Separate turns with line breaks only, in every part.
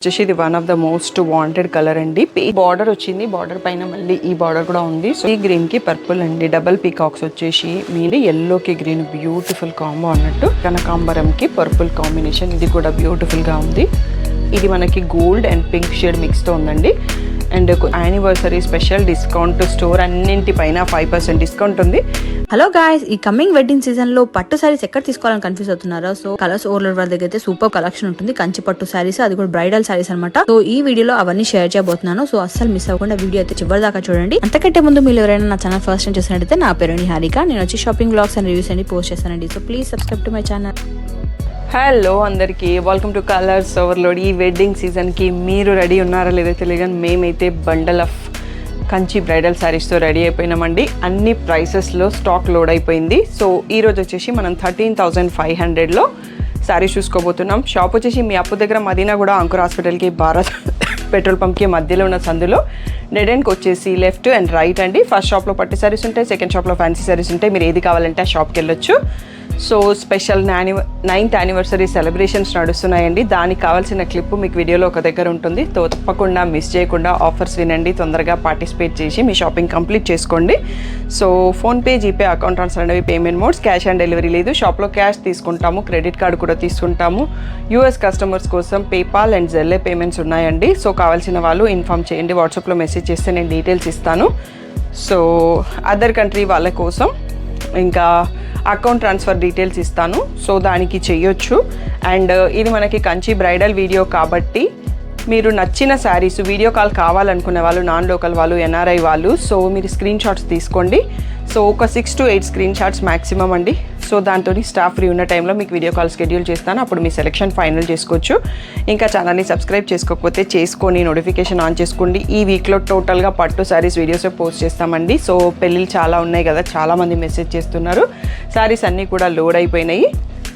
వచ్చేసి ఇది one of the most wanted colour అండి. బార్డర్ వచ్చింది, బార్డర్ పైన మళ్ళీ ఈ బార్డర్ కూడా ఉంది. సో ఈ గ్రీన్ కి పర్పుల్ అండి, డబల్ పీకాక్స్ వచ్చేసి మీరు ఎల్లో కి గ్రీన్ బ్యూటిఫుల్ కాంబో అన్నట్టు. కనకాంబరం కి పర్పుల్ కాంబినేషన్, ఇది కూడా బ్యూటిఫుల్ గా ఉంది. ఇది మనకి gold and pink shade mix తో ఉందండి. And anniversary special discount, store అన్నింటిపైన 5% డిస్కౌంట్ ఉంది.
హలో గాయ్స్, ఈ కమింగ్ వెడ్డింగ్ సీజన్ లో పట్టు సారీస్ ఎక్కడ తీసుకోవాలని కన్ఫ్యూజ్ అవుతున్నారా? సో కలర్స్ ఓవర్లోడ్ వాళ్ళ దగ్గర అయితే సూపర్ కలెక్షన్ ఉంటుంది. కంచి పట్టు సారీస్, అది కూడా బ్రైడల్ సారీస్ అనమాట. సో ఈ వీడియోలో అవన్నీ షేర్ చేయబోతున్నాను. సో అస్సలు మిస్ అవ్వకుండా వీడియో అయితే చివరి దాకా చూడండి. అంతకంటే ముందు మీరు ఎవరైనా నా ఛానల్ ఫస్ట్ టైం చూసినట్టయితే, నా పేరు నిహారిక. నేను వచ్చి షాపింగ్ బ్లాగ్స్ అండ్ రివ్యూస్ అన్ని పోస్ట్ చేస్తానండి. So please subscribe to my channel.
Hello అందరికీ, వెల్కమ్ టు కలర్స్ ఓవర్లోడ్. ఈ వెడ్డింగ్ సీజన్కి మీరు రెడీ ఉన్నారా లేదో తెలియదు, కానీ మేమైతే బండల్ ఆఫ్ కంచి బ్రైడల్ శారీస్తో రెడీ అయిపోయినామండి. అన్ని ప్రైసెస్లో స్టాక్ లోడ్ అయిపోయింది. సో ఈరోజు వచ్చేసి మనం 13,500లో శారీస్ చూసుకోబోతున్నాం. షాప్ వచ్చేసి మీ అప్పు దగ్గర మదీనా కూడా అంకుర్ హాస్పిటల్కి, భారత్ పెట్రోల్ పంప్కి మధ్యలో ఉన్న సందులో డెడ్ ఎండ్కి వచ్చేసి లెఫ్ట్ అండ్ రైట్ అండి. ఫస్ట్ షాప్లో పట్టు శారీస్ ఉంటాయి, సెకండ్ షాప్లో ఫ్యాన్సీ శారీస్ ఉంటాయి. మీరు ఏది కావాలంటే ఆ షాప్కి వెళ్ళొచ్చు. So special 9th anniversary celebrations నడుస్తున్నాయండి. దానికి కావాల్సిన క్లిప్ మీకు వీడియోలో ఒక దగ్గర ఉంటుంది. తప్పకుండా మిస్ చేయకుండా ఆఫర్స్ వినండి, తొందరగా పార్టిసిపేట్ చేసి మీ షాపింగ్ కంప్లీట్ చేసుకోండి. So PhonePe, GPay, account transfer అనేవి payment modes. Cash on delivery లేదు. షాప్లో క్యాష్ తీసుకుంటాము, క్రెడిట్ కార్డు కూడా తీసుకుంటాము. యూఎస్ కస్టమర్స్ కోసం పేపాల్ అండ్ జెల్లే పేమెంట్స్ ఉన్నాయండి. సో కావాల్సిన వాళ్ళు ఇన్ఫామ్ చేయండి, వాట్సాప్లో మెసేజ్ చేస్తే నేను డీటెయిల్స్ ఇస్తాను. సో అదర్ కంట్రీ వాళ్ళ కోసం ఇంకా అకౌంట్ ట్రాన్స్ఫర్ డీటెయిల్స్ ఇస్తాను. సో దానికి చెయ్యొచ్చు. అండ్ ఇది మనకి కంచి బ్రైడల్ వీడియో కాబట్టి మీరు నచ్చిన శారీస్ వీడియో కాల్ కావాలనుకునే వాళ్ళు, నాన్ లోకల్ వాళ్ళు, ఎన్ఆర్ఐ వాళ్ళు, సో మీరు స్క్రీన్ షాట్స్ తీసుకోండి. సో ఒక 6 to 8 స్క్రీన్ షాట్స్ మ్యాక్సిమం అండి. సో దాంతో స్టాఫ్ ఫ్రీ ఉన్న టైంలో మీకు వీడియో కాల్ షెడ్యూల్ చేస్తాను. అప్పుడు మీ సెలెక్షన్ ఫైనల్ చేసుకోవచ్చు. ఇంకా ఛానల్ని సబ్స్క్రైబ్ చేసుకోకపోతే చేసుకొని నోటిఫికేషన్ ఆన్ చేసుకోండి. ఈ వీక్లో టోటల్గా పట్టు శారీస్ వీడియోస్ పోస్ట్ చేస్తామండి. సో పెళ్ళిళ్ళు చాలా ఉన్నాయి కదా, చాలామంది మెసేజ్ చేస్తున్నారు. శారీస్ అన్నీ కూడా లోడ్ అయిపోయినాయి.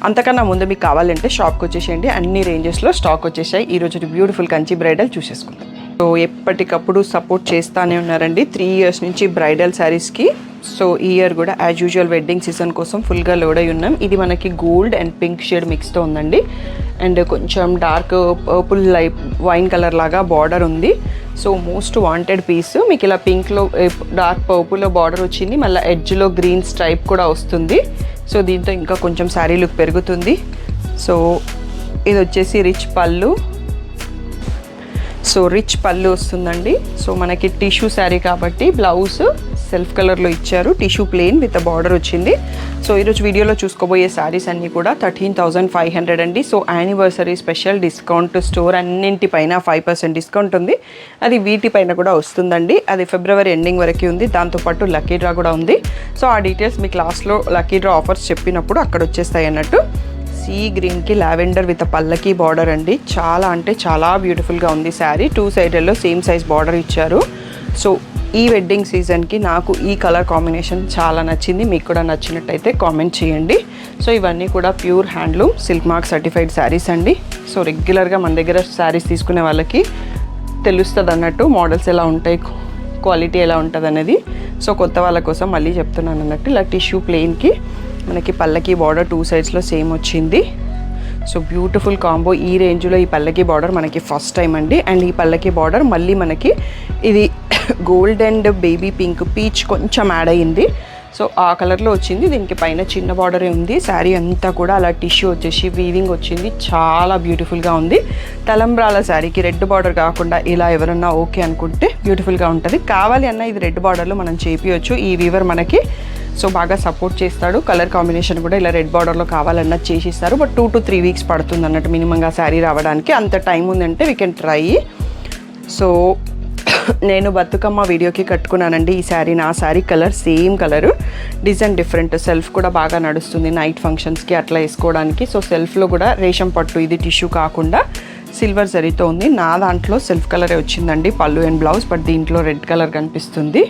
అంతకన్నా ముందు మీకు కావాలంటే షాప్కి వచ్చేసేయండి. అన్ని రేంజెస్లో స్టాక్ వచ్చేసాయి. ఈరోజు బ్యూటిఫుల్ కంచి బ్రైడల్ చూసేసుకుందాం. సో ఎప్పటికప్పుడు సపోర్ట్ చేస్తూనే ఉన్నారండి 3 years నుంచి బ్రైడల్ శారీస్కి. సో ఈ ఇయర్ కూడా యాజ్ యూజువల్ వెడ్డింగ్ సీజన్ కోసం ఫుల్గా లోడ్ అయి ఉన్నాం. ఇది మనకి గోల్డ్ అండ్ పింక్ షేడ్ మిక్స్తో ఉందండి. అండ్ కొంచెం dark purple light wine colour లాగా బార్డర్ ఉంది. So most wanted piece. మీకు ఇలా పింక్లో డార్క్ పర్పుల్లో బార్డర్ వచ్చింది, మళ్ళీ ఎడ్జ్లో గ్రీన్ స్ట్రైప్ కూడా వస్తుంది. సో దీంతో ఇంకా కొంచెం శారీ లుక్ పెరుగుతుంది. సో ఇది వచ్చేసి రిచ్ పళ్ళు. సో రిచ్ పళ్ళు వస్తుందండి. సో మనకి టిష్యూ శారీ కాబట్టి బ్లౌజ్ సెల్ఫ్ కలర్లో ఇచ్చారు, టిష్యూ ప్లెయిన్ విత్ బార్డర్ వచ్చింది. సో ఈరోజు వీడియోలో చూసుకోబోయే శారీస్ అన్నీ కూడా 13,500 అండి. So anniversary special discount, store అన్నింటిపైన 5% డిస్కౌంట్ ఉంది. అది వీటిపైన కూడా వస్తుందండి. అది ఫిబ్రవరి ఎండింగ్ వరకు ఉంది. దాంతోపాటు లక్కీ డ్రా కూడా ఉంది. సో ఆ డీటెయిల్స్ మీకు లాస్ట్లో లక్కీ డ్రా ఆఫర్స్ చెప్పినప్పుడు అక్కడ వచ్చేస్తాయి అన్నట్టు. సీ గ్రీన్కి లావెండర్ విత్ పల్లకి బార్డర్ అండి. చాలా అంటే చాలా బ్యూటిఫుల్గా ఉంది శారీ. 2 సైడ్లలో సేమ్ సైజ్ బార్డర్ ఇచ్చారు. సో ఈ వెడ్డింగ్ సీజన్కి నాకు ఈ కలర్ కాంబినేషన్ చాలా నచ్చింది. మీకు కూడా నచ్చినట్టయితే కామెంట్ చేయండి. సో ఇవన్నీ కూడా pure handloom silk mark certified saris అండి. సో రెగ్యులర్గా మన దగ్గర శారీస్ తీసుకునే వాళ్ళకి తెలుస్తుంది అన్నట్టు మోడల్స్ ఎలా ఉంటాయి, క్వాలిటీ ఎలా ఉంటుంది అనేది. సో కొత్త వాళ్ళ కోసం మళ్ళీ చెప్తున్నాను అన్నట్టు. ఇలా టిష్యూ ప్లెయిన్కి మనకి పల్లకి బార్డర్ 2 సైడ్స్లో సేమ్ వచ్చింది. So beautiful combo. ఈ రేంజ్లో ఈ పల్లకి బార్డర్ మనకి ఫస్ట్ టైం అండి. అండ్ ఈ పల్లకి బార్డర్ మళ్ళీ మనకి ఇది gold and baby pink peach కొంచెం యాడ్ అయ్యింది. సో ఆ కలర్లో వచ్చింది. దీనికి పైన చిన్న బార్డరే ఉంది. శారీ అంతా కూడా అలా టిష్యూ వచ్చేసి వీవింగ్ వచ్చింది. చాలా బ్యూటిఫుల్గా ఉంది. తలంబ్రాల శారీకి రెడ్ బార్డర్ కాకుండా ఇలా ఎవరన్నా ఓకే అనుకుంటే బ్యూటిఫుల్గా ఉంటుంది. కావాలి అన్న ఇది రెడ్ బార్డర్లో మనం చేపించవచ్చు. ఈ వీవర్ మనకి సో బాగా సపోర్ట్ చేస్తాడు. కలర్ కాంబినేషన్ కూడా ఇలా రెడ్ బార్డర్లో కావాలన్నా చేసిస్తారు. బట్ 2 to 3 weeks పడుతుంది అన్నట్టు మినిమంగా శారీ రావడానికి. అంత టైం ఉందంటే వీ కెన్ ట్రై. సో నేను బతుకమ్మ వీడియోకి కట్టుకున్నానండి ఈ శారీ. నా sari colour same colour, design different. Self కూడా బాగా నడుస్తుంది నైట్ ఫంక్షన్స్కి అట్లా వేసుకోవడానికి. సో సెల్ఫ్లో కూడా రేషం పట్టు, ఇది టిష్యూ కాకుండా సిల్వర్ జరీతో ఉంది. నా దాంట్లో సెల్ఫ్ కలరే వచ్చిందండి పళ్ళు అండ్ బ్లౌజ్. బట్ దీంట్లో రెడ్ కలర్ కనిపిస్తుంది.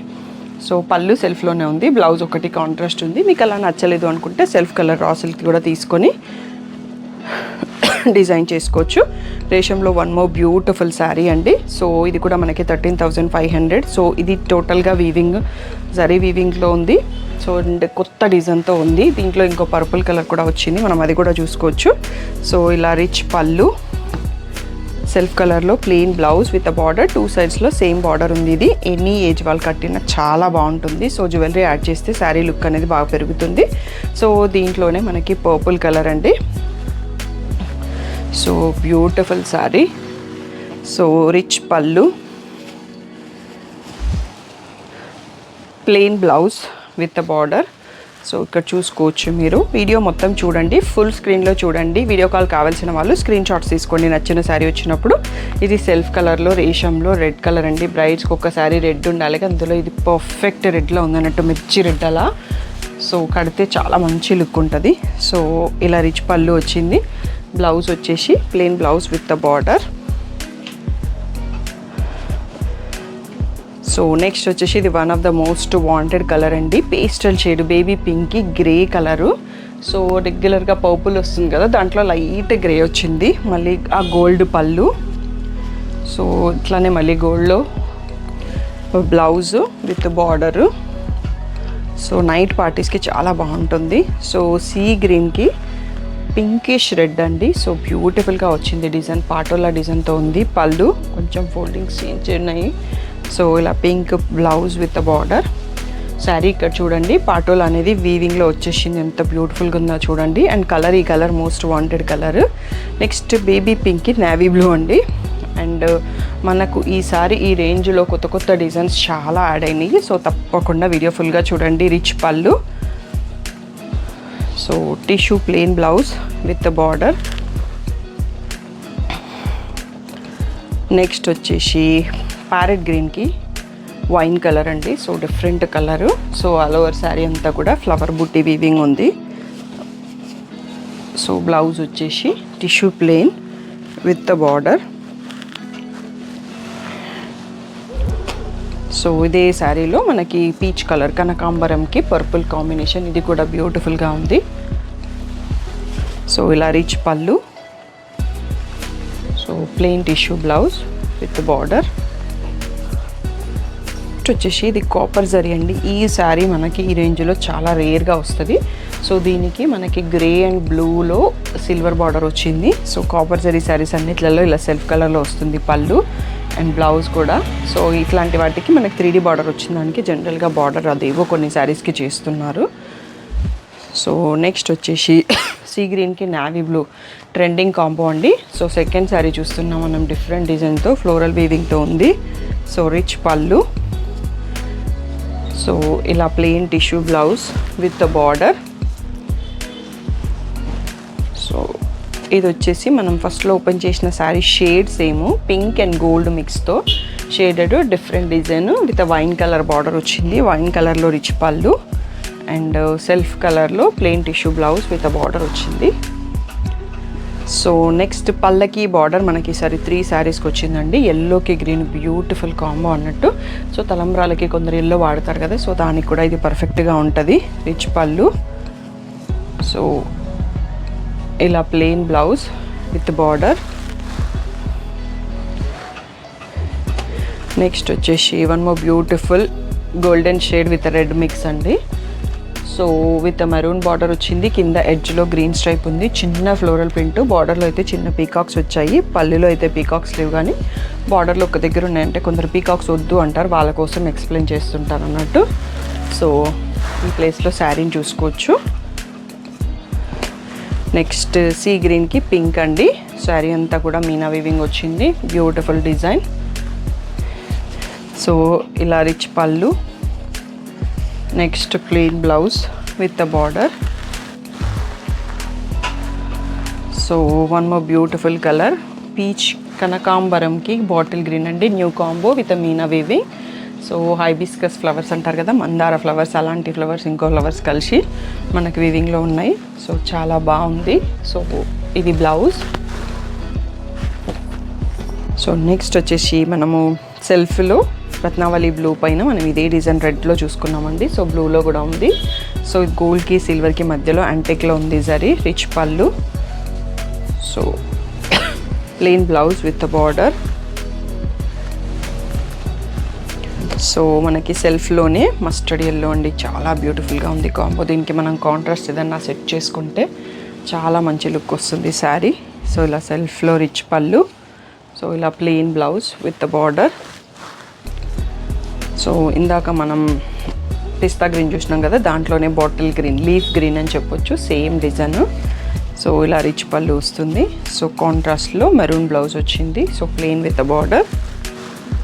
సో పళ్ళు సెల్ఫ్లోనే ఉంది, బ్లౌజ్ ఒకటి కాంట్రాస్ట్ ఉంది. మీకు అలా నచ్చలేదు అనుకుంటే సెల్ఫ్ కలర్ రా సిల్క్ కూడా తీసుకొని డిజైన్ చేసుకోవచ్చు. రేషంలో వన్ మోర్ బ్యూటిఫుల్ శారీ అండి. సో ఇది కూడా మనకి 13,500. సో ఇది టోటల్గా వీవింగ్, జరీ వీవింగ్లో ఉంది. సో కొత్త డిజైన్తో ఉంది. దీంట్లో ఇంకో పర్పుల్ కలర్ కూడా వచ్చింది, మనం అది కూడా చూసుకోవచ్చు. సో ఇలా రిచ్ పళ్ళు, సెల్ఫ్ కలర్లో ప్లెయిన్ బ్లౌజ్ విత్ బార్డర్, 2 సైడ్స్లో సేమ్ బార్డర్ ఉంది. ఇది ఎనీ ఏజ్ వాళ్ళు కట్టిన చాలా బాగుంటుంది. సో జ్యువెలరీ యాడ్ చేస్తే శారీ లుక్ అనేది బాగా పెరుగుతుంది. సో దీంట్లోనే మనకి పర్పుల్ కలర్ అండి. So beautiful sari. So rich పళ్ళు, plain blouse with border. So ఇక్కడ చూసుకోవచ్చు మీరు. వీడియో మొత్తం చూడండి, ఫుల్ స్క్రీన్లో చూడండి. వీడియో కాల్ కావాల్సిన వాళ్ళు స్క్రీన్ షాట్స్ తీసుకోండి నచ్చిన శారీ వచ్చినప్పుడు. ఇది సెల్ఫ్ కలర్లో రేషంలో రెడ్ కలర్ అండి. బ్రైడ్స్కి ఒక శారీ రెడ్ ఉండాలి, అందులో ఇది పర్ఫెక్ట్ రెడ్లో ఉందన్నట్టు, మిర్చి రెడ్ అలా. సో కడితే చాలా మంచి లుక్ ఉంటుంది. సో ఇలా రిచ్ పళ్ళు వచ్చింది. బ్లౌజ్ వచ్చేసి plain blouse with the border. So next వచ్చేసి ఇది one of the most wanted colour అండి. పేస్టల్ షేడ్, బేబీ పింక్కి గ్రే కలరు. సో రెగ్యులర్గా పర్పుల్ వస్తుంది కదా, దాంట్లో లైట్ గ్రే వచ్చింది. మళ్ళీ ఆ గోల్డ్ పళ్ళు. సో ఇట్లానే మళ్ళీ గోల్డ్లో blouse with border. So night పార్టీస్కి చాలా బాగుంటుంది. సో సీ గ్రీన్కి పింకిష్ రెడ్ అండి. సో బ్యూటిఫుల్గా వచ్చింది డిజైన్, పాటోలా డిజైన్తో ఉంది. పళ్ళు కొంచెం ఫోల్డింగ్స్ చేంజ్ ఉన్నాయి. సో ఇలా pink blouse with border. Sari ఇక్కడ చూడండి, పాటోల్ అనేది వీవింగ్లో వచ్చేసింది. ఎంత బ్యూటిఫుల్గా ఉందో చూడండి. అండ్ కలర్, ఈ colour most wanted colour. Next baby పింక్కి నేవీ బ్లూ అండి. అండ్ మనకు ఈసారి ఈ రేంజ్లో కొత్త కొత్త డిజైన్స్ చాలా యాడ్ అయినాయి. సో తప్పకుండా వీడియో ఫుల్గా చూడండి. రిచ్ పళ్ళు. So tissue plain blouse with border. Next వచ్చేసి ప్యారెట్ గ్రీన్కి వైన్ కలర్ అండి. So different colour. So all over sari అంతా కూడా ఫ్లవర్ బుట్టి వీవింగ్ ఉంది. సో బ్లౌజ్ వచ్చేసి tissue plain with the border. So ఇదే శారీలో మనకి పీచ్ కలర్, కనకాంబరంకి పర్పుల్ కాంబినేషన్. ఇది కూడా బ్యూటిఫుల్గా ఉంది. సో ఇలా రిచ్ పళ్ళు. So plain tissue blouse with border. వచ్చేసి ఇది కాపర్ జరీ అండి. ఈ శారీ మనకి ఈ రేంజ్లో చాలా రేర్గా వస్తుంది. సో దీనికి మనకి గ్రే అండ్ బ్లూలో సిల్వర్ బార్డర్ వచ్చింది. సో కాపర్ జరీ శారీస్ అన్నిట్లలో ఇలా సెల్ఫ్ కలర్లో వస్తుంది పళ్ళు అండ్ బ్లౌజ్ కూడా. సో ఇట్లాంటి వాటికి మనకి 3D బార్డర్ వచ్చిన దానికి జనరల్గా బార్డర్ అదేవో కొన్ని శారీస్కి చేస్తున్నారు. సో నెక్స్ట్ వచ్చేసి సీ గ్రీన్కి నావీ బ్లూ ట్రెండింగ్ కాంబో అండి. సో సెకండ్ శారీ చూస్తున్నాం మనం, డిఫరెంట్ డిజైన్తో ఫ్లోరల్ వీవింగ్తో ఉంది. సో రిచ్ పళ్ళు. సో ఇలా plain tissue blouse with the border. So ఇది వచ్చేసి మనం ఫస్ట్లో ఓపెన్ చేసిన sari shade same, pink and gold మిక్స్తో shaded different design with wine colour border వచ్చింది. వైన్ కలర్లో రిచ్ పళ్ళు అండ్ సెల్ఫ్ కలర్లో plain tissue blouse with border వచ్చింది. సో నెక్స్ట్ పళ్ళకి బార్డర్ మనకి ఈసారి 3 శారీస్కి వచ్చిందండి. ఎల్లోకి గ్రీన్ బ్యూటిఫుల్ కాంబో అన్నట్టు. సో తలంబ్రాలకి కొందరు ఎల్లో వాడతారు కదా, సో దానికి కూడా ఇది పర్ఫెక్ట్గా ఉంటుంది. రిచ్ పళ్ళు. సో ఇలా plain blouse with border. Next వచ్చేసి one more beautiful golden shade with red mix అండి. సో విత్ మెరూన్ బార్డర్ వచ్చింది. కింద ఎడ్జ్లో గ్రీన్ స్ట్రైప్ ఉంది. చిన్న ఫ్లోరల్ ప్రింట్. బార్డర్లో అయితే చిన్న పీకాక్స్ వచ్చాయి. పళ్ళులో అయితే పీకాక్స్ లేవు, కానీ బార్డర్లో ఒక దగ్గర ఉన్నాయంటే కొందరు పీకాక్స్ వద్దు అంటారు, వాళ్ళ కోసం ఎక్స్ప్లెయిన్ చేస్తుంటారు అన్నట్టు. సో ఈ ప్లేస్లో శారీని చూసుకోవచ్చు. నెక్స్ట్ సీ గ్రీన్కి పింక్ అండి. శారీ అంతా కూడా మీనా వీవింగ్ వచ్చింది. Beautiful design. సో ఇలా రిచ్ పళ్ళు. Next plain blouse with the border. So one more beautiful colour peach కనకాంబరంకి బాటిల్ గ్రీన్ అండి. New combo with meena weaving. So hibiscus flowers అంటారు కదా, మందార ఫ్లవర్స్, అలాంటి ఫ్లవర్స్ ఇంకో ఫ్లవర్స్ కలిసి మనకి వీవింగ్లో ఉన్నాయి. సో చాలా బాగుంది. సో ఇది బ్లౌజ్. సో నెక్స్ట్ వచ్చేసి మనము సెల్ఫ్లో రత్నావళి బ్లూ పైన మనం ఇదే డిజైన్ రెడ్లో చూసుకున్నామండి. సో బ్లూలో కూడా ఉంది. సో గోల్డ్కి సిల్వర్కి మధ్యలో యాంటిక్లో ఉంది జరీ. రిచ్ పళ్ళు. So plain blouse with border. So మనకి సెల్ఫ్లోనే మస్టర్డ్ ఎల్లో అండి, చాలా బ్యూటిఫుల్గా ఉంది కాంబో. దీనికి మనం కాంట్రాస్ట్ ఏదన్నా సెట్ చేసుకుంటే చాలా మంచి లుక్ వస్తుంది శారీ. సో ఇలా సెల్ఫ్లో రిచ్ పళ్ళు సో ఇలా plain blouse with the border. So ఇందాక మనం పిస్తా గ్రీన్ చూసినాం కదా, దాంట్లోనే బాటిల్ గ్రీన్, లీఫ్ గ్రీన్ అని చెప్పొచ్చు, సేమ్ డిజైన్. సో ఇలా రిచ్ పళ్ళు వస్తుంది. సో కాంట్రాస్ట్లో మెరూన్ బ్లౌజ్ వచ్చింది. So plain with the border.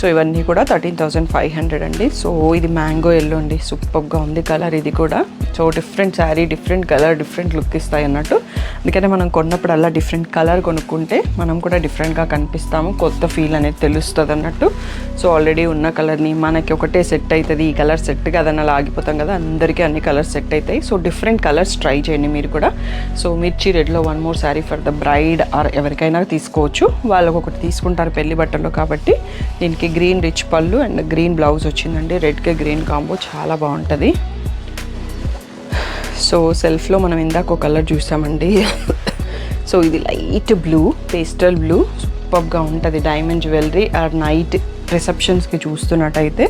So ఇవన్నీ కూడా 13,500 అండి. సో ఇది మ్యాంగో ఎల్లో అండి, సూపర్గా ఉంది కలర్ ఇది కూడా. So different sari, different colour, different look ఇస్తాయి అన్నట్టు. అందుకనే మనం కొన్నప్పుడల్లా డిఫరెంట్ కలర్ కొనుక్కుంటే మనం కూడా డిఫరెంట్గా కనిపిస్తాము, కొత్త ఫీల్ అనేది తెలుస్తుంది అన్నట్టు. సో ఆల్రెడీ ఉన్న కలర్ని మనకి ఒకటే సెట్ అవుతుంది, ఈ కలర్ సెట్ కదన్న ఆగిపోతాం కదా, అందరికీ అన్ని కలర్స్ సెట్ అవుతాయి. సో డిఫరెంట్ కలర్స్ ట్రై చేయండి మీరు కూడా. సో మిర్చి రెడ్లో one more sari for the bride or ఎవరికైనా తీసుకోవచ్చు, వాళ్ళకి ఒకటి తీసుకుంటారు పెళ్లి బట్టల్లో కాబట్టి. దీనికి గ్రీన్ రిచ్ పళ్ళు అండ్ గ్రీన్ బ్లౌజ్ వచ్చిందండి. రెడ్కి గ్రీన్ కాంబో చాలా బాగుంటుంది. సో సెల్ఫ్లో మనం ఇందాక ఒక కలర్ చూసామండి. సో ఇది లైట్ బ్లూ, పేస్టల్ బ్లూ, సూపర్గా ఉంటుంది. డైమండ్ జ్యువెలరీ ఆర్ నైట్ రిసెప్షన్స్కి చూస్తున్నట్టయితే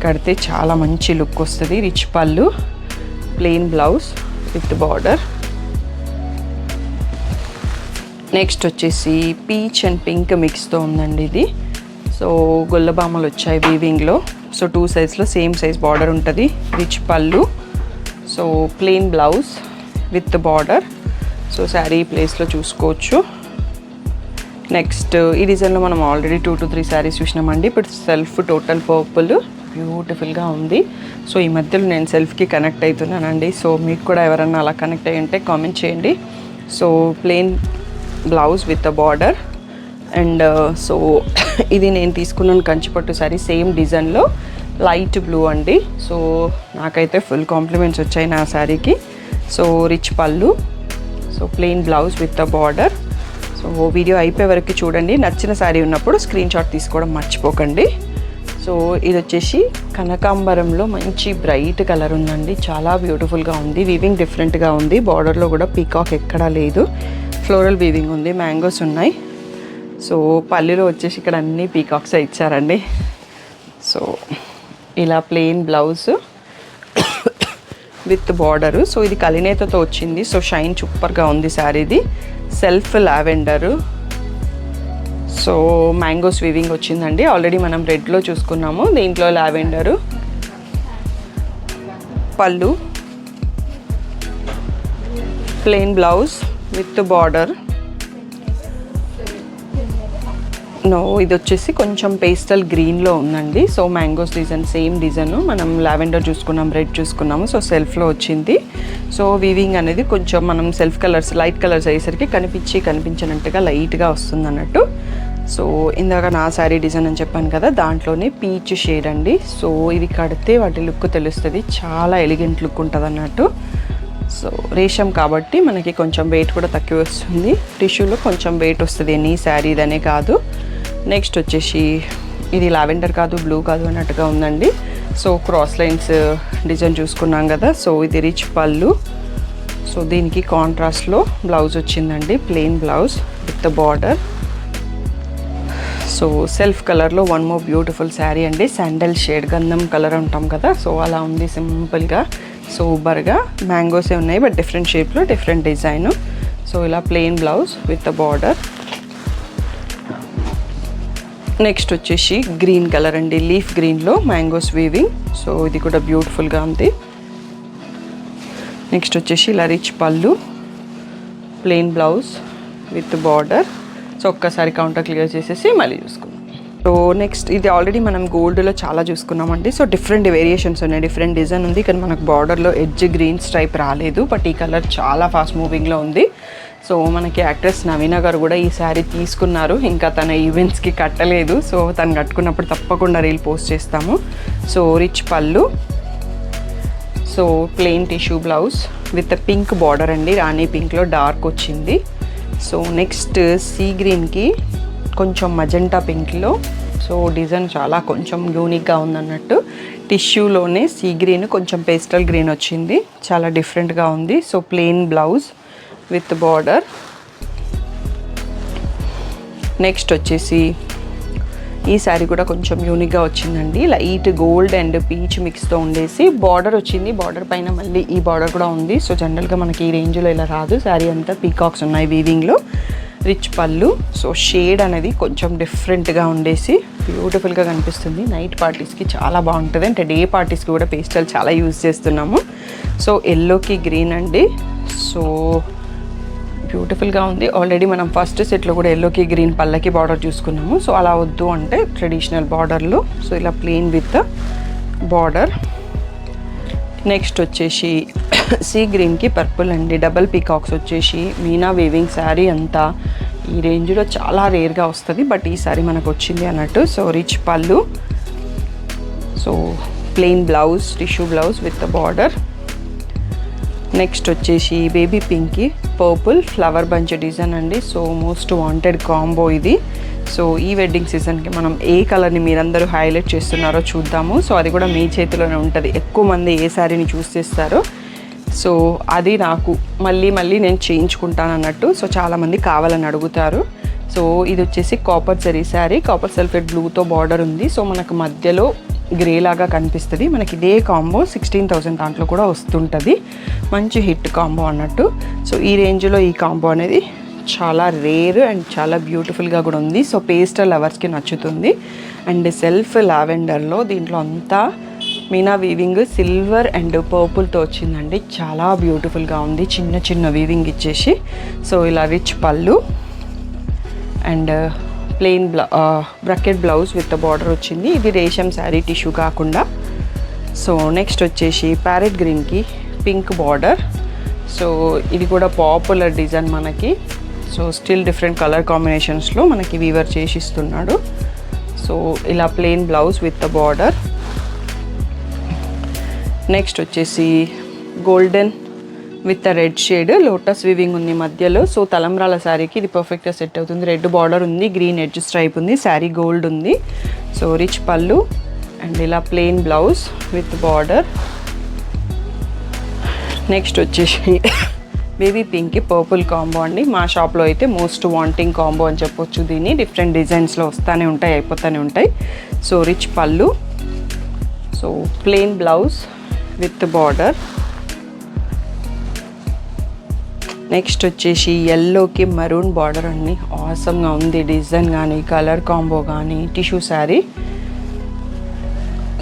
కడితే చాలా మంచి లుక్ వస్తుంది. రిచ్ పళ్ళు, plain blouse with border. Next వచ్చేసి పీచ్ అండ్ పింక్ మిక్స్తో ఉందండి ఇది. సో గొల్లబామలు వచ్చాయి వీవింగ్లో. సో 2 సైజ్లో సేమ్ సైజ్ బార్డర్ ఉంటుంది. రిచ్ పళ్ళు, so plain blouse with border. So sari ప్లేస్లో చూసుకోవచ్చు. నెక్స్ట్ ఈ డిజైన్లో మనం ఆల్రెడీ 2 to 3 శారీస్ చూసినామండి. ఇప్పుడు సెల్ఫ్ టోటల్ పర్పుల్ బ్యూటిఫుల్గా ఉంది. సో ఈ మధ్యలో నేను సెల్ఫ్కి కనెక్ట్ అవుతున్నానండి. సో మీకు కూడా ఎవరన్నా అలా కనెక్ట్ అయ్యి ఉంటే కామెంట్ చేయండి. So plain blouse with the border. And so ఇది నేను తీసుకున్నాను కంచిపట్టు శారీ, సేమ్ డిజైన్లో లైట్ బ్లూ అండి. సో నాకైతే ఫుల్ కాంప్లిమెంట్స్ వచ్చాయి నా శారీకి. సో రిచ్ పళ్ళు, so plain blouse with the border. So video అయిపోయే వరకు చూడండి. నచ్చిన శారీ ఉన్నప్పుడు స్క్రీన్ షాట్ తీసుకోవడం మర్చిపోకండి. సో ఇది వచ్చేసి కనకాంబరంలో మంచి బ్రైట్ కలర్ ఉందండి, చాలా బ్యూటిఫుల్గా ఉంది. వీవింగ్ డిఫరెంట్గా ఉంది. బార్డర్లో కూడా పీకాక్ ఎక్కడా లేదు, ఫ్లోరల్ వీవింగ్ ఉంది, మ్యాంగోస్ ఉన్నాయి. సో పల్లిలో వచ్చేసి ఇక్కడ అన్ని పీకాక్స్ ఇచ్చారండి. సో ఇలా plain blouse with border. So ఇది కలినేతతో వచ్చింది. సో షైన్ సూపర్గా ఉంది శారీది. Self lavender, so mangoes weaving వచ్చిందండి. ఆల్రెడీ మనం రెడ్లో చూసుకున్నాము, దీంట్లో లావెండరు. పళ్ళు, plain blouse with border. No ఇది వచ్చేసి కొంచెం పేస్టల్ గ్రీన్లో ఉందండి. So mangoes design, same design. మనం లావెండర్ చూసుకున్నాం, రెడ్ చూసుకున్నాము. సో సెల్ఫ్లో వచ్చింది. సో వీవింగ్ అనేది కొంచెం మనం సెల్ఫ్ కలర్స్, లైట్ కలర్స్ అయ్యేసరికి కనిపించినట్టుగా లైట్గా వస్తుంది అన్నట్టు. సో ఇందాక నా శారీ డిజైన్ అని చెప్పాను కదా, దాంట్లోనే పీచ్ షేడ్ అండి. సో ఇవి కడితే వాటి లుక్ తెలుస్తుంది, చాలా ఎలిగెంట్ లుక్ ఉంటుంది అన్నట్టు. సో రేషం కాబట్టి మనకి కొంచెం వెయిట్ కూడా తక్కువ వస్తుంది. టిష్యూలో కొంచెం వెయిట్ వస్తుంది, ఎనీ శారీ ఇదనే కాదు. నెక్స్ట్ వచ్చేసి ఇది లావెండర్ కాదు, బ్లూ కాదు అన్నట్టుగా ఉందండి. సో క్రాస్ లైన్స్ డిజైన్ చూసుకున్నాం కదా. సో ఇది రిచ్ పళ్ళు. సో దీనికి కాంట్రాస్ట్లో బ్లౌజ్ వచ్చిందండి, plain blouse with the border. So self కలర్లో వన్ మోర్ బ్యూటిఫుల్ శారీ అండి. శాండల్ షేడ్, గంధం కలర్ ఉంటాం కదా, సో అలా ఉంది సింపుల్గా. సూపర్గా మ్యాంగోసే ఉన్నాయి, బట్ డిఫరెంట్ షేప్లో డిఫరెంట్ డిజైన్. సో ఇలా plain blouse with the border. Next వచ్చేసి గ్రీన్ కలర్ అండి, లీఫ్ గ్రీన్లో మ్యాంగోస్ వీవింగ్. సో ఇది కూడా బ్యూటిఫుల్గా ఉంది. నెక్స్ట్ వచ్చేసి ఇలా రిచ్ పళ్ళు, plain blouse with border. So ఒక్కసారి కౌంటర్ క్లియర్ చేసేసి మళ్ళీ చూసుకుందాం. సో నెక్స్ట్ ఇది ఆల్రెడీ మనం గోల్డ్లో చాలా చూసుకున్నామండి. సో డిఫరెంట్ వేరియేషన్స్ ఉన్నాయి, డిఫరెంట్ డిజైన్ ఉంది. కానీ మనకు బార్డర్లో ఎడ్జ్ గ్రీన్ స్ట్రైప్ రాలేదు, బట్ ఈ కలర్ చాలా ఫాస్ట్ మూవింగ్లో ఉంది. సో మనకి యాక్ట్రెస్ నవీన గారు కూడా ఈ శారీ తీసుకున్నారు, ఇంకా తన ఈవెంట్స్కి కట్టలేదు. సో తను కట్టుకున్నప్పుడు తప్పకుండా రీల్ పోస్ట్ చేస్తాము. సో రిచ్ పళ్ళు, so plain tissue blouse with pink border అండి, రాణి పింక్లో డార్క్ వచ్చింది. సో నెక్స్ట్ సీ గ్రీన్కి కొంచెం మజెంటా పింక్లో. సో డిజైన్ చాలా కొంచెం యూనిక్గా ఉందన్నట్టు. టిష్యూలోనే సీ గ్రీన్ కొంచెం పేస్టల్ గ్రీన్ వచ్చింది, చాలా డిఫరెంట్గా ఉంది. So plain blouse with border. Next వచ్చేసి ఈ శారీ కూడా కొంచెం యూనిక్గా వచ్చిందండి. లైట్ గోల్డ్ అండ్ పీచ్ మిక్స్తో ఉండేసి బార్డర్ వచ్చింది. బార్డర్ పైన మళ్ళీ ఈ బార్డర్ కూడా ఉంది. సో జనరల్గా మనకి ఈ రేంజ్లో ఇలా రాదు. శారీ అంతా పీకాక్స్ ఉన్నాయి వీవింగ్లో. రిచ్ పళ్ళు. సో షేడ్ అనేది కొంచెం డిఫరెంట్గా ఉండేసి బ్యూటిఫుల్గా కనిపిస్తుంది. నైట్ పార్టీస్కి చాలా బాగుంటుంది, అంటే డే పార్టీస్కి కూడా పేస్టల్ చాలా యూజ్ చేస్తున్నాము. సో ఎల్లోకి గ్రీన్ అండి. సో బ్యూటిఫుల్గా ఉంది. ఆల్రెడీ మనం ఫస్ట్ సెట్లో కూడా ఎల్లోకి గ్రీన్ పళ్ళకి బార్డర్ చూసుకున్నాము. సో అలా వద్దు అంటే ట్రెడిషనల్ బార్డర్లో సో ఇలా ప్లెయిన్ విత్ బార్డర్. నెక్స్ట్ వచ్చేసి సీ గ్రీన్కి పర్పుల్ అండి. డబల్ పీకాక్స్ వచ్చేసి మీనా వీవింగ్ శారీ అంతా ఈ రేంజ్లో చాలా రేర్గా వస్తుంది, బట్ ఈ శారీ మనకు వచ్చింది అన్నట్టు. సో రిచ్ పళ్ళు, so plain blouse, tissue blouse with border. Next వచ్చేసి బేబీ పింక్కి పర్పుల్ ఫ్లవర్ బంచ్ డిజైన్ అండి. సో మోస్ట్ వాంటెడ్ కాంబో ఇది. సో ఈ వెడ్డింగ్ సీజన్కి మనం ఏ కలర్ని మీరందరూ హైలైట్ చేస్తున్నారో చూద్దాము. సో అది కూడా మీ చేతిలోనే ఉంటుంది. ఎక్కువ మంది ఏ శారీని చూస్ చేస్తారో సో అది నాకు మళ్ళీ నేను చేయించుకుంటాను అన్నట్టు. సో చాలామంది కావాలని అడుగుతారు. సో ఇది వచ్చేసి copper zari sari, copper sulphate బ్లూతో బార్డర్ ఉంది. సో మనకు మధ్యలో గ్రే లాగా కనిపిస్తుంది. మనకి ఇదే కాంబో 16,000 దాంట్లో కూడా వస్తుంటుంది. మంచి హిట్ కాంబో అన్నట్టు. సో ఈ రేంజ్లో ఈ కాంబో అనేది చాలా రేర్ అండ్ చాలా బ్యూటిఫుల్గా కూడా ఉంది. సో పేస్టల్ లవర్స్కి నచ్చుతుంది. అండ్ సెల్ఫ్ లావెండర్లో దీంట్లో అంతా మీనా వీవింగ్ సిల్వర్ అండ్ పర్పుల్తో వచ్చిందండి. చాలా బ్యూటిఫుల్గా ఉంది. చిన్న చిన్న వీవింగ్ ఇచ్చేసి సో ఇలా రిచ్ పళ్ళు and plain brocade blouse with border వచ్చింది. ఇది రేషం శారీ టిష్యూ కాకుండా. సో నెక్స్ట్ వచ్చేసి ప్యారెట్ గ్రీన్కి పింక్ బార్డర్. సో ఇది కూడా పాపులర్ డిజైన్ మనకి. సో స్టిల్ డిఫరెంట్ కలర్ కాంబినేషన్స్లో మనకి వీవర్ చేసి ఇస్తున్నాడు. సో ఇలా plain blouse with border. Next వచ్చేసి golden with red shade lotus weaving ఉంది మధ్యలో. సో తలంబ్రాల శారీకి ఇది పర్ఫెక్ట్గా సెట్ అవుతుంది. రెడ్ బార్డర్ ఉంది, గ్రీన్ ఎడ్జ్ స్ట్రైప్ ఉంది, శారీ గోల్డ్ ఉంది. సో రిచ్ పళ్ళు అండ్ ఇలా plain blouse with border. Next వచ్చేసి బేబీ పింక్కి పర్పుల్ కాంబో అండి. మా షాప్లో అయితే మోస్ట్ వాంటింగ్ కాంబో అని చెప్పొచ్చు దీన్ని. డిఫరెంట్ డిజైన్స్లో వస్తూనే ఉంటాయి, అయిపోతూనే ఉంటాయి. సో రిచ్ పళ్ళు, so plain blouse with border. Next వచ్చేసి ఎల్లోకి మరూన్ బార్డర్ అండి. ఆసమ్గా ఉంది డిజైన్ కానీ కలర్ కాంబో కానీ. టిష్యూ శారీ.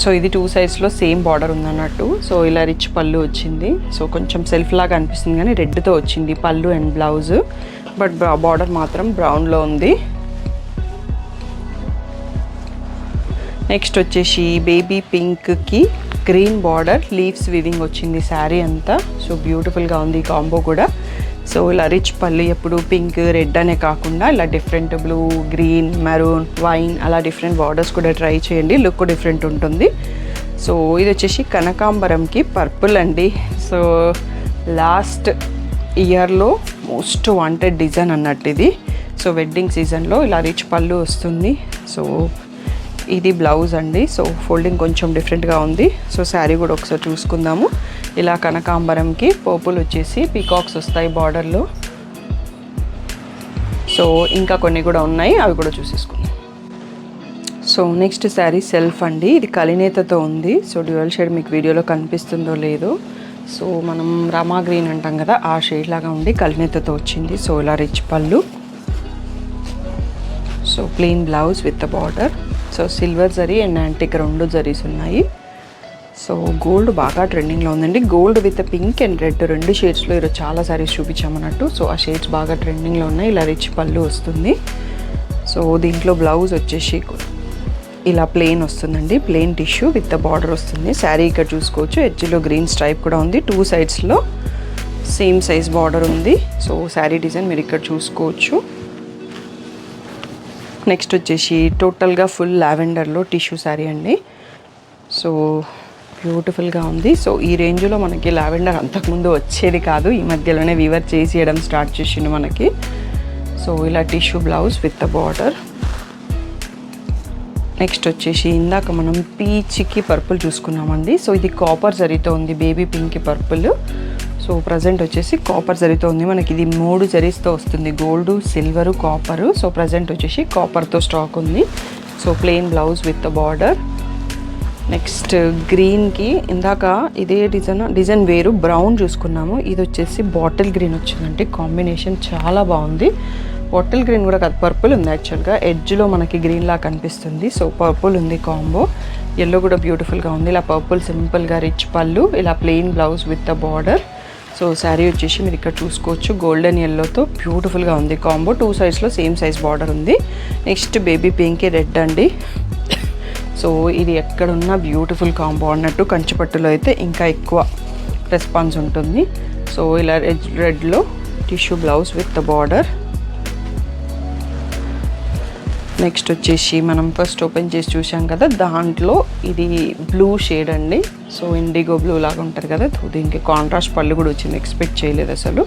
సో ఇది 2 సైడ్స్లో సేమ్ బార్డర్ ఉందన్నట్టు. సో ఇలా రిచ్ పళ్ళు వచ్చింది. సో కొంచెం సెల్ఫ్ లాగా అనిపిస్తుంది కానీ రెడ్తో వచ్చింది పళ్ళు అండ్ బ్లౌజ్, బట్ బార్డర్ మాత్రం బ్రౌన్లో ఉంది. నెక్స్ట్ వచ్చేసి బేబీ పింక్కి గ్రీన్ బార్డర్ లీవ్స్ వీవింగ్ వచ్చింది శారీ అంతా. సో బ్యూటిఫుల్గా ఉంది ఈ కాంబో కూడా. సో ఇలా రిచ్ పళ్ళు ఎప్పుడు పింక్ రెడ్ అనే కాకుండా ఇలా different blue, green, maroon, wine అలా డిఫరెంట్ బార్డర్స్ కూడా ట్రై చేయండి. లుక్ డిఫరెంట్ ఉంటుంది. సో ఇది వచ్చేసి కనకాంబరంకి పర్పుల్ అండి. సో లాస్ట్ ఇయర్లో మోస్ట్ వాంటెడ్ డిజైన్ అన్నట్టు ఇది. సో వెడ్డింగ్ సీజన్లో ఇలా రిచ్ పళ్ళు వస్తుంది. సో ఇది బ్లౌజ్ అండి. సో ఫోల్డింగ్ కొంచెం డిఫరెంట్గా ఉంది. సో శారీ కూడా ఒకసారి చూసుకుందాము. ఇలా కనకాంబరంకి పర్పుల్ వచ్చేసి పీకాక్స్ వస్తాయి బార్డర్లో. సో ఇంకా కొన్ని కూడా ఉన్నాయి, అవి కూడా చూసేసుకుందాం. సో నెక్స్ట్ శారీ సెల్ఫ్ అండి. ఇది కలినేతతో ఉంది. సో డ్యూయల్ షేడ్ మీకు వీడియోలో కనిపిస్తుందో లేదో. సో మనం రామా గ్రీన్ అంటాం కదా, ఆ షేడ్ లాగా ఉండి కలినేతతో వచ్చింది. సో ఇలా రిచ్ పళ్ళు, so plain blouse with border. So silver zari and antique 2 zaris ఉన్నాయి. సో గోల్డ్ బాగా ట్రెండింగ్లో ఉందండి. Gold with pink and red 2 షేడ్స్లో ఈరోజు చాలా సారీస్ చూపించామన్నట్టు. సో ఆ షేడ్స్ బాగా ట్రెండింగ్లో ఉన్నాయి. ఇలా రిచ్ పళ్ళు వస్తుంది. సో దీంట్లో బ్లౌజ్ వచ్చేసి ఇలా ప్లెయిన్ వస్తుందండి. ప్లెయిన్ టిష్యూ విత్ బార్డర్ వస్తుంది. శారీ ఇక్కడ చూసుకోవచ్చు. ఎడ్జ్లో గ్రీన్ స్ట్రైప్ కూడా ఉంది. 2 సైడ్స్లో సేమ్ సైజ్ బార్డర్ ఉంది. సో శారీ డిజైన్ మీరు ఇక్కడ చూసుకోవచ్చు. నెక్స్ట్ వచ్చేసి టోటల్గా ఫుల్ లావెండర్లో టిష్యూ శారీ అండి. సో బ్యూటిఫుల్గా ఉంది. సో ఈ రేంజ్లో మనకి లావెండర్ అంతకుముందు వచ్చేది కాదు, ఈ మధ్యలోనే వీవర్ చేసేయడం స్టార్ట్ చేసిండు మనకి. సో ఇలా tissue blouse with border. Next వచ్చేసి ఇందాక మనం పీచ్కి పర్పుల్ చూసుకున్నామండి. సో ఇది కాపర్ జరీతో ఉంది. బేబీ పింక్కి పర్పుల్. సో ప్రజెంట్ వచ్చేసి కాపర్ జరీతో ఉంది. మనకి ఇది 3 జరీస్తో వస్తుంది. Gold, silver, copper. So present వచ్చేసి కాపర్తో స్టాక్ ఉంది. So plain blouse with border. Next గ్రీన్కి ఇందాక ఇదే డిజైన్ వేరు బ్రౌన్ చూసుకున్నాము. ఇది వచ్చేసి బాటిల్ గ్రీన్ వచ్చిందంటే కాంబినేషన్ చాలా బాగుంది. బాటిల్ గ్రీన్ కూడా కాదు, పర్పుల్ ఉంది యాక్చువల్గా. ఎడ్జ్లో మనకి గ్రీన్ లా కనిపిస్తుంది. సో పర్పుల్ ఉంది కాంబో. ఎల్లో కూడా బ్యూటిఫుల్గా ఉంది. ఇలా పర్పుల్ సింపుల్గా రిచ్ పళ్ళు, ఇలా plain blouse with the border. So sari వచ్చేసి మీరు ఇక్కడ చూసుకోవచ్చు గోల్డెన్ ఎల్లోతో బ్యూటిఫుల్గా ఉంది కాంబో. 2 సైజ్లో సేమ్ సైజ్ బార్డర్ ఉంది. నెక్స్ట్ బేబీ పింక్ రెడ్ అండి. సో ఇది ఎక్కడున్నా బ్యూటిఫుల్ కాంబో అన్నట్టు. కంచిపట్టులో అయితే ఇంకా ఎక్కువ రెస్పాన్స్ ఉంటుంది. సో ఇలా రెడ్లో tissue blouse with the border. Next వచ్చేసి మనం ఫస్ట్ ఓపెన్ చేసి చూసాం కదా, దాంట్లో ఇది బ్లూ షేడ్ అండి. సో ఇండిగో బ్లూ లాగా ఉంటుంది కదా, దీనికి కాంట్రాస్ట్ పళ్ళు కూడా వచ్చింది, ఎక్స్పెక్ట్ చేయలేదు అసలు.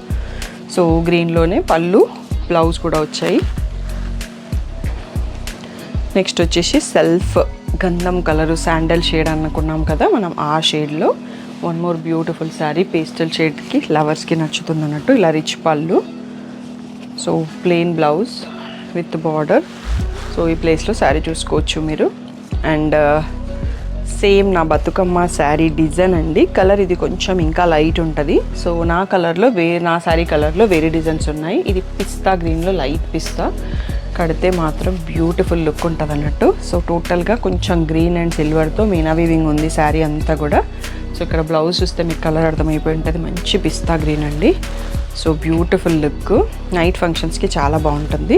సో గ్రీన్లోనే పళ్ళు, బ్లౌజ్ కూడా వచ్చాయి. నెక్స్ట్ వచ్చేసి సెల్ఫ్ గంధం కలరు శాండల్ షేడ్ అనుకున్నాం కదా మనం, ఆ షేడ్లో one more beautiful sari. Pastel షేడ్కి లవర్స్కి నచ్చుతుంది అన్నట్టు. ఇలా రిచ్ పళ్ళు, so plain blouse with border. So ఈ ప్లేస్లో శారీ చూసుకోవచ్చు మీరు. అండ్ సేమ్ నా బతుకమ్మ శారీ డిజైన్ అండి. కలర్ ఇది కొంచెం ఇంకా లైట్ ఉంటుంది. సో నా శారీ కలర్లో వేరే డిజైన్స్ ఉన్నాయి. ఇది పిస్తా గ్రీన్లో, లైట్ పిస్తా. కడితే మాత్రం బ్యూటిఫుల్ లుక్ ఉంటుంది అన్నట్టు. సో టోటల్గా కొంచెం గ్రీన్ అండ్ సిల్వర్తో మీనా వీవింగ్ ఉంది శారీ అంతా కూడా. సో ఇక్కడ బ్లౌజ్ చూస్తే మీకు కలర్ అర్థమైపోయి ఉంటుంది. మంచి పిస్తా గ్రీన్ అండి. సో బ్యూటిఫుల్ లుక్, నైట్ ఫంక్షన్స్కి చాలా బాగుంటుంది.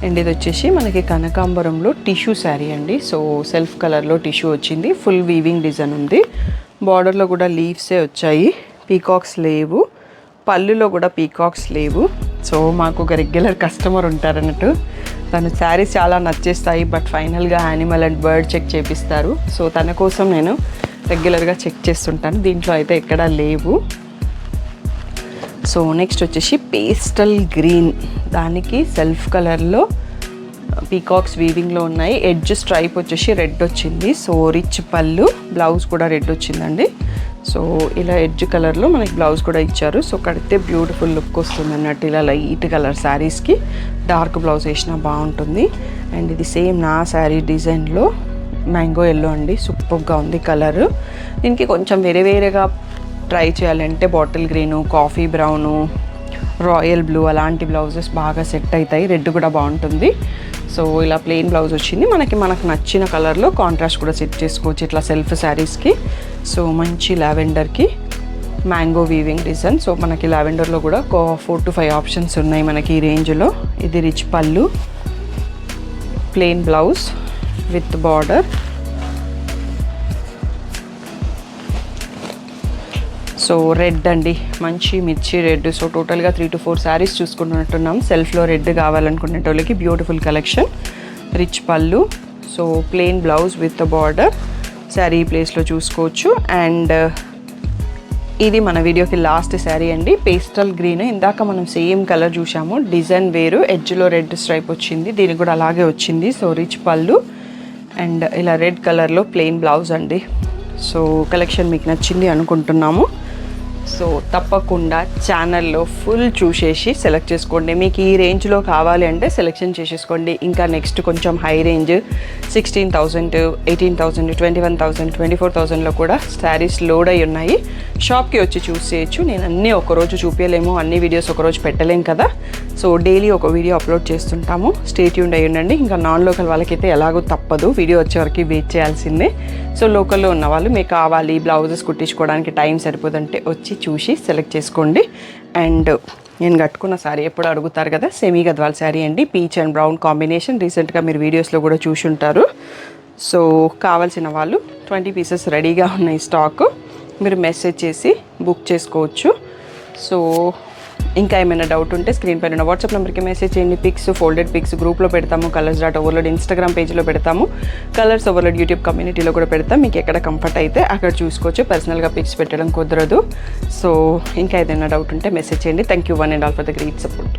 అండ్ ఇది వచ్చేసి మనకి కనకాంబరంలో టిష్యూ శారీ అండి. సో సెల్ఫ్ కలర్లో టిష్యూ వచ్చింది. ఫుల్ వీవింగ్ డిజైన్ ఉంది. బార్డర్లో కూడా లీవ్సే వచ్చాయి, పీకాక్స్ లేవు. పళ్ళులో కూడా పీకాక్స్ లేవు. సో మాకు ఒక రెగ్యులర్ కస్టమర్ ఉంటారన్నట్టు. తను శారీస్ చాలా నచ్చేస్తాయి, బట్ ఫైనల్గా యానిమల్ అండ్ బర్డ్ చెక్ చేపిస్తారు. సో తన కోసం నేను రెగ్యులర్గా చెక్ చేస్తుంటాను. దీంట్లో అయితే ఎక్కడా లేవు. సో నెక్స్ట్ వచ్చేసి పేస్టల్ గ్రీన్, దానికి సెల్ఫ్ కలర్లో పీకాక్స్ వీవింగ్లో ఉన్నాయి. ఎడ్జ్ స్ట్రైప్ వచ్చేసి రెడ్ వచ్చింది. సో రిచ్ పళ్ళు, బ్లౌజ్ కూడా రెడ్ వచ్చిందండి. సో ఇలా ఎడ్జ్ కలర్లో మనకి బ్లౌజ్ కూడా ఇచ్చారు. సో కడితే బ్యూటిఫుల్ లుక్ వస్తుంది అన్నట్టు. ఇలా లైట్ కలర్ శారీస్కి డార్క్ బ్లౌజ్ వేసినా బాగుంటుంది. అండ్ ఇది సేమ్ నా శారీ డిజైన్లో మ్యాంగో ఎల్లో అండి. సూపర్గా ఉంది కలర్. దీనికి కొంచెం వేరేగా ట్రై చేయాలంటే bottle green, coffee brown, royal blue అలాంటి బ్లౌజెస్ బాగా సెట్ అవుతాయి. రెడ్ కూడా బాగుంటుంది. సో ఇలా ప్లెయిన్ బ్లౌజ్ వచ్చింది. మనకు నచ్చిన కలర్లో కాంట్రాస్ట్ కూడా సెట్ చేసుకోవచ్చు ఇట్లా సెల్ఫ్ శారీస్కి. సో మంచి లావెండర్కి మ్యాంగో వీవింగ్ డిజైన్. సో మనకి లావెండర్లో కూడా 4 to 5 ఆప్షన్స్ ఉన్నాయి మనకి ఈ రేంజ్లో. ఇది రిచ్ పళ్ళు, plain blouse with border. So red అండి, మంచి మిర్చి రెడ్. సో టోటల్గా 3 to 4 శారీస్ చూసుకుంటున్నట్టున్నాం. సెల్ఫ్లో రెడ్ కావాలనుకునేటోళ్ళకి బ్యూటిఫుల్ కలెక్షన్. రిచ్ పళ్ళు, so plain blouse with border. Sari ప్లేస్లో చూసుకోవచ్చు. అండ్ ఇది మన వీడియోకి లాస్ట్ శారీ అండి. Pastel green. ఇందాక మనం సేమ్ కలర్ చూసాము, డిజైన్ వేరు, ఎడ్జ్లో రెడ్ స్ట్రైప్ వచ్చింది. దీనికి కూడా అలాగే వచ్చింది. సో రిచ్ పళ్ళు అండ్ ఇలా రెడ్ కలర్లో ప్లెయిన్ బ్లౌజ్ అండి. సో కలెక్షన్ మీకు నచ్చింది అనుకుంటున్నాము. సో తప్పకుండా ఛానల్లో ఫుల్ చూసేసి సెలెక్ట్ చేసుకోండి. మీకు ఈ రేంజ్లో కావాలి అంటే సెలెక్షన్ చేసేసుకోండి. ఇంకా నెక్స్ట్ కొంచెం హై రేంజ్ 16,000, 18,000, 21,000, 24,000లో కూడా శారీస్ లోడ్ అయి ఉన్నాయి. షాప్కి వచ్చి చూసేయచ్చు. నేను అన్నీ ఒకరోజు చూపించలేము, అన్ని వీడియోస్ ఒకరోజు పెట్టలేం కదా. సో డైలీ ఒక వీడియో అప్లోడ్ చేస్తుంటాము. స్టే ట్యూన్డ్ అయ్యి ఉండండి. ఇంకా నాన్ లోకల్ వాళ్ళకైతే ఎలాగో తప్పదు, వీడియో వచ్చే వరకు వెయిట్ చేయాల్సిందే. సో లోకల్లో ఉన్న వాళ్ళు మీకు కావాలి బ్లౌజెస్ కుట్టించుకోవడానికి టైం సరిపోదంటే వచ్చి చూసి సెలెక్ట్ చేసుకోండి. అండ్ నేను కట్టుకున్న శారీ ఎప్పుడు అడుగుతారు కదా, సెమీ గద్వాల్ శారీ అండి. Peach and brown combination. రీసెంట్గా మీరు వీడియోస్లో కూడా చూసి ఉంటారు. సో కావాల్సిన వాళ్ళు 20 పీసెస్ రెడీగా ఉన్నాయి స్టాక్. మీరు మెసేజ్ చేసి బుక్ చేసుకోవచ్చు. సో ఇంకా ఏమైనా డౌట్ ఉంటే స్క్రీన్ పైన ఉన్న వాట్సాప్ నెంబర్కి మెసేజ్ చేయండి. పిక్స్, ఫోల్డెడ్ పిక్స్ గ్రూప్లో పెడతాము. colours.overload ఇన్స్టాగ్రామ్ పేజ్లో పెడతాము. కలర్స్ ఓవర్లోడ్ యూట్యూబ్ కమ్యూనిటీలో కూడా పెడతాం. మీకు ఎక్కడ కంఫర్ట్ అయితే అక్కడ చూసుకోవచ్చు. పర్సనల్గా పిక్స్ పెట్టడం కుదరదు. సో ఇంకా ఏదైనా డౌట్ ఉంటే మెసేజ్ చేయండి. Thank you one and all for the great support.